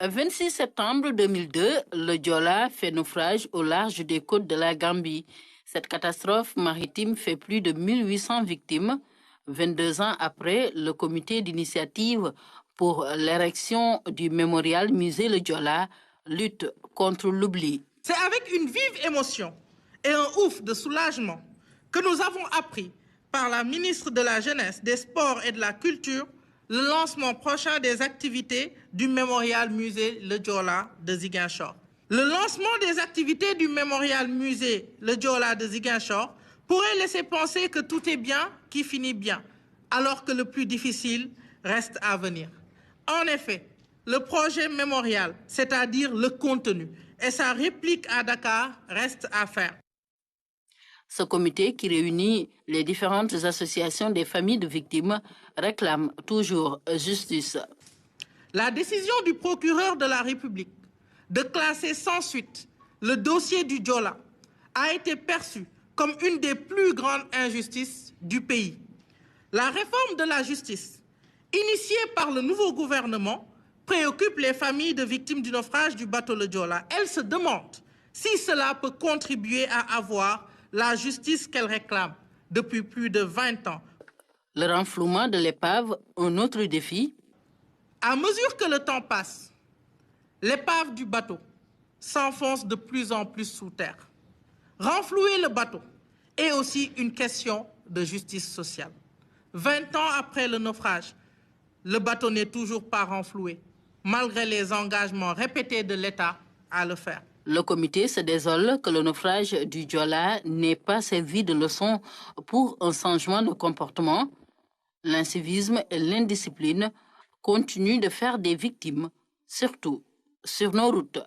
26 septembre 2002, le Joola fait naufrage au large des côtes de la Gambie. Cette catastrophe maritime fait plus de 1800 victimes. 22 ans après, le comité d'initiative pour l'érection du mémorial musée Le Joola lutte contre l'oubli. C'est avec une vive émotion et un ouf de soulagement que nous avons appris par la ministre de la Jeunesse, des Sports et de la Culture le lancement prochain des activités du mémorial musée Le Joola de Ziguinchor. Le lancement des activités du mémorial musée Le Joola de Ziguinchor pourrait laisser penser que tout est bien qui finit bien, alors que le plus difficile reste à venir. En effet, le projet mémorial, c'est-à-dire le contenu, et sa réplique à Dakar reste à faire. Ce comité, qui réunit les différentes associations des familles de victimes, réclame toujours justice. La décision du procureur de la République de classer sans suite le dossier du Joola a été perçue comme une des plus grandes injustices du pays. La réforme de la justice, initiée par le nouveau gouvernement, préoccupe les familles de victimes du naufrage du bateau Le Joola. Elle se demande si cela peut contribuer à avoir la justice qu'elle réclame depuis plus de 20 ans. Le renflouement de l'épave, un autre défi. À mesure que le temps passe, l'épave du bateau s'enfonce de plus en plus sous terre. Renflouer le bateau est aussi une question de justice sociale. 20 ans après le naufrage, le bateau n'est toujours pas renfloué, malgré les engagements répétés de l'État à le faire. Le comité se désole que le naufrage du Joola n'ait pas servi de leçon pour un changement de comportement. L'incivisme et l'indiscipline continuent de faire des victimes, surtout sur nos routes.